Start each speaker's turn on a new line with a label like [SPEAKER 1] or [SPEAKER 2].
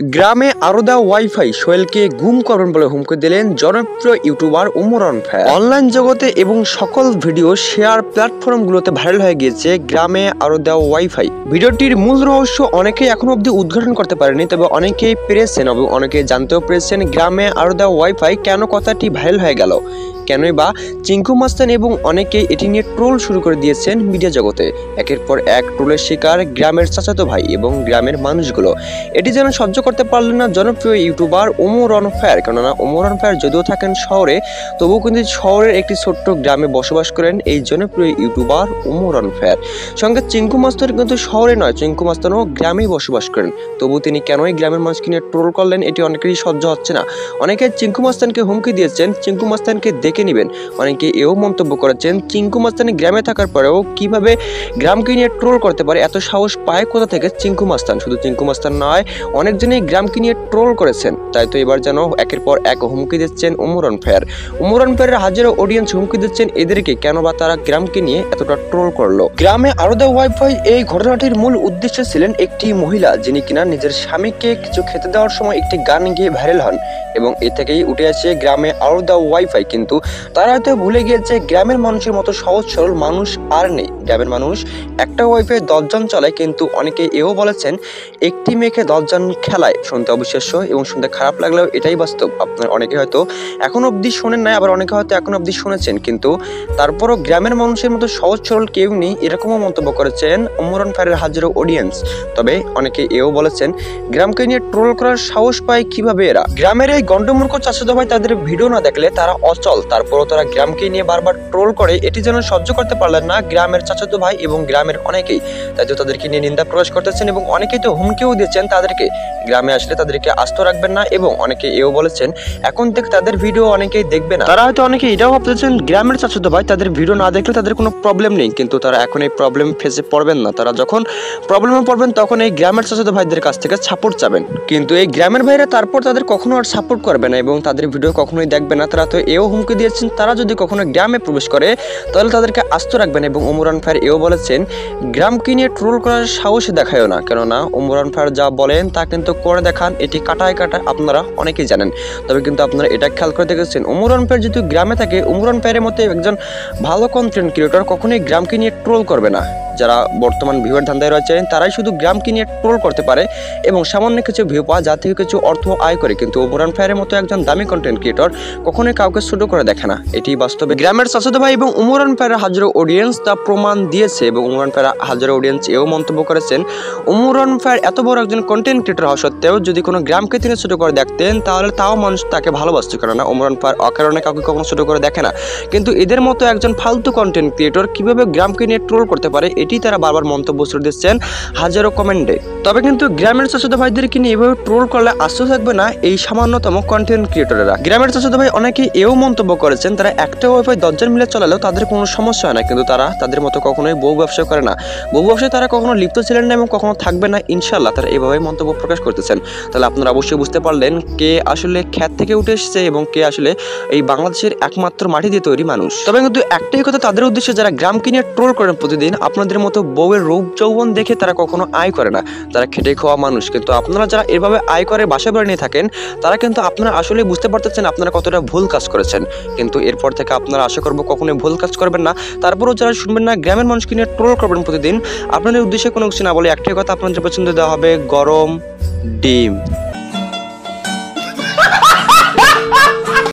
[SPEAKER 1] গ্রামে আরো দেওয়া ওয়াইফাই সোহেলকে গুম করবেন বলে হুমকি দিলেন জনপ্রিয় ইউটিউবার ওমরান ফায়ার। অনলাইন জগতে এবং সকল ভিডিও শেয়ার প্ল্যাটফর্মগুলোতে ভাইরাল হয়ে গিয়েছে গ্রামে আরো দেওয়া ওয়াইফাই। ভিডিওটির মূল রহস্য অনেকেই এখনো অব্দি উদ্ঘাটন করতে পারেনি, তবে অনেকেই পেরেছেন এবং অনেকেই জানতেও পেরেছেন গ্রামে আরো দেওয়া ওয়াইফাই কেন কথাটি ভাইরাল হয়ে গেল, কেনই বা চিঙ্কু মাস্তান এবং অনেকেই এটি নিয়ে ট্রোল শুরু করে দিয়েছেন মিডিয়া জগতে। একের পর এক ট্রোলের শিকার গ্রামের চাচাতো ভাই এবং গ্রামের মানুষগুলো। এটি যেন সহ্য করতে পারলেন না জনপ্রিয় ইউটিউবার ওমরান ফায়ার। কেননা ওমরান ফায়ার যদিও থাকেন শহরে, তবুও কিন্তু শহরের একটি ছোট্ট গ্রামে বসবাস করেন এই জনপ্রিয় ইউটিউবার ওমরান ফায়ার। সঙ্গে চিঙ্কু মাস্তান কিন্তু শহরে নয়, চিঙ্কু মাস্তানও গ্রামেই বসবাস করেন। তবু তিনি কেনই গ্রামের মানুষকে নিয়ে ট্রোল করলেন এটি অনেকেরই সহ্য হচ্ছে না। অনেকে চিঙ্কু মাস্তানকে হুমকি দিয়েছেন চিঙ্কু মাস্তানকে দেখে নিবেন। অনেকে এও মন্তব্য করেছেন চিঙ্কু মাস্তানি গ্রামে থাকার পরেও কিভাবে গ্রামকে নিয়ে ট্রোল করতে পারে, এত সাহস পায় কোথা থেকে চিঙ্কু মাস্তান। শুধু চিঙ্কু মাস্তান নয়, অনেকজনই গ্রামকে নিয়ে ট্রোল করেছেন। তাই তো এবার যেন একের পর এক হুমকি দিচ্ছেন ওমরান ফায়ার। ওমরান ফায়ারের হাজারো অডিয়েন্স হুমকি দিচ্ছেন এদেরকে, কেন বা তারা গ্রামকে নিয়ে এতটা ট্রোল করলো। গ্রামে আরো দেওয়া ওয়াইফাই এই ঘটনাটির মূল উদ্দেশ্য ছিলেন একটি মহিলা, যিনি কিনা নিজের স্বামীকে কিছু খেতে দেওয়ার সময় একটি গান গিয়ে ভাইরাল হন এবং এ থেকেই উঠে আসে গ্রামে আরো দেওয়া ওয়াইফাই। কিন্তু তারা হয়তো ভুলে গিয়েছে গ্রামের মানুষের মতো সহজ সরল মানুষ আর নেই। গ্রামের মানুষ একটা ওয়াইফাই 10 জন চালায়, কিন্তু অনেকে এও বলেছেন একটি মেয়েকে 10 জন খেলায়। শুনতে অবিশ্বাস্য এবং শুনতে খারাপ লাগলেও এটাই বাস্তব। আপনার অনেকে হয়তো এখন অবধি শোনেন নাই, আবার অনেকে হয়তো এখন অবধি শুনেছেন, কিন্তু তারপরও গ্রামের মানুষের মতো সহজ সরল কেউ নেই, এরকমও মন্তব্য করেছেন ওমরান ফায়ারের হাজারো অডিয়েন্স। তবে অনেকে এও বলেছেন গ্রামকে নিয়ে ট্রোল করার সাহস পায় কিভাবে এরা। গ্রামের এই গন্ডমূর্খ চাচাতো ভাই তাদের ভিডিও না দেখলে তারা অচল, তারপরও তারা গ্রামকে নিয়ে বারবার ট্রোল করে। এটি যেন সহ্য করতে পারলেন না গ্রামের চাচাতো ভাই এবং গ্রামের অনেকেই। তাই তো তাদেরকে নিয়ে নিন্দা প্রকাশ করতেছেন এবং অনেকেই তো হুমকিও দিচ্ছেন তাদেরকে গ্রামে আসলে তাদেরকে আস্ত রাখবেন না, এবং অনেকে এও বলেছেন এখন থেকে তাদের ভিডিও অনেকেই দেখবে না। তারা হয়তো অনেকে এটাও ভাবতেছেন গ্রামের চাচাতো ভাই তাদের ভিডিও না দেখলে তাদের কোনো প্রবলেম নেই, কিন্তু তারা এখন এই প্রবলেম ফেসে পড়বেন না। তারা যখন প্রবলেমে পড়বেন তখন এই গ্রামের চাচাতো ভাইদের কাছ থেকে সাপোর্ট চাবেন, কিন্তু এই গ্রামের ভাইরা তারপর তাদের কখনো আর সাপোর্ট করবে না এবং তাদের ভিডিও কখনোই দেখবে না। তারা তো এও হুমকি দিয়েছেন তারা যদি কখনো গ্রামে প্রবেশ করে তাহলে তাদেরকে আস্ত রাখবেন। এবং ওমরান ফায়ার এও বলেছেন গ্রামকে নিয়ে ট্রোল করার সাহস দেখায়ও না, কেননা ওমরান ফায়ার যা বলেন তা কিন্তু করে দেখান, এটি কাটায় কাটায় আপনারা অনেকেই জানেন। তবে কিন্তু আপনারা এটা খেয়াল করে দেখেছেন ওমরান ফায়ার যেহেতু গ্রামে থাকে, ওমরান ফায়ারের মতো একজন ভালো কন্টেন্ট ক্রিয়েটর কখনোই গ্রামকে নিয়ে ট্রোল করবে না। যারা বর্তমান ভিউয়ের ধান্দায় রয়েছেন তারাই শুধু গ্রামকে নিয়ে ট্রোল করতে পারে এবং সামান্য কিছু ভিউ পাওয়া যা থেকে কিছু অর্থ আয় করে, কিন্তু ওমরান ফায়ারের মতো একজন দামি কন্টেন্ট ক্রিয়েটর কখনোই কাউকে ছোট করে দেখে না। এটি বাস্তবে গ্রামের চাচাতো ভাই এবং ওমরান ফায়ারের হাজারো অডিয়েন্স তা প্রমাণ দিয়েছে। এবং ওমরান ফায়ার হাজারো অডিয়েন্স এও মন্তব্য করেছেন ওমরান ফায়ার এত বড় একজন কন্টেন্ট ক্রিয়েটর হওয়া সত্ত্বেও যদি কোনো গ্রামকে তিনি ছোট করে দেখতেন তাহলে তাও মানুষ তাকে ভালোবাসত, কেননা ওমরান ফায়ার অকারণে কাউকে কখনো ছোট করে দেখে না। কিন্তু এদের মতো একজন ফালতু কন্টেন্ট ক্রিয়েটর কিভাবে গ্রামকে নিয়ে ট্রোল করতে পারে এটি তারা বারবার মন্তব্য করে দিচ্ছেন হাজারো কমেন্টে। তবে কিন্তু গ্রামের চাচাতো ভাইদেরকে নিয়ে এভাবে ট্রোল করলে আস্ত থাকবে না এই সামান্যতম কন্টেন্ট ক্রিয়েটরেরা। গ্রামের চাচাতো ভাই অনেকে এও মন্তব্য করেছেন তারা একটা ওয়াইফাই 10 জন মিলে চালালেও তাদের কোনো সমস্যা হয় না, কিন্তু তারা তাদের মতো কখনোই বউ ব্যবসা করে না। বউ ব্যবসায় তারা কখনো লিপ্ত ছিলেন না এবং কখনো থাকবে না ইনশাল্লাহ। তারা এভাবেই মন্তব্য প্রকাশ করতেছেন। তাহলে আপনারা অবশ্যই বুঝতে পারলেন কে আসলে খ্যাত থেকে উঠে এসেছে এবং কে আসলে এই বাংলাদেশের একমাত্র মাটি দিয়ে তৈরি মানুষ। তবে কিন্তু একটাই কথা তাদের উদ্দেশ্যে, যারা গ্রামকে নিয়ে ট্রোল করেন প্রতিদিন, আপনাদের মতো বউয়ের রূপ যৌবন দেখে তারা কখনো আয় করে না, তারা খেটে খাওয়া মানুষ। কিন্তু আপনারা যারা এভাবে আয় করে বাসা বাড়ি নিয়ে থাকেন তারা কিন্তু আপনারা আসলে বুঝতে পারতেছেন আপনারা কতটা ভুল কাজ করেছেন। কিন্তু এরপর থেকে আপনারা আশা করবো কখনোই ভুল কাজ করবেন না। তারপরেও যারা শুনবেন না গ্রামের মানুষকে নিয়ে ট্রোল করবেন প্রতিদিন, আপনাদের উদ্দেশ্যে কোনো কিছু না বলে একটাই কথা আপনাদের পছন্দ দেওয়া হবে গরম ডিম।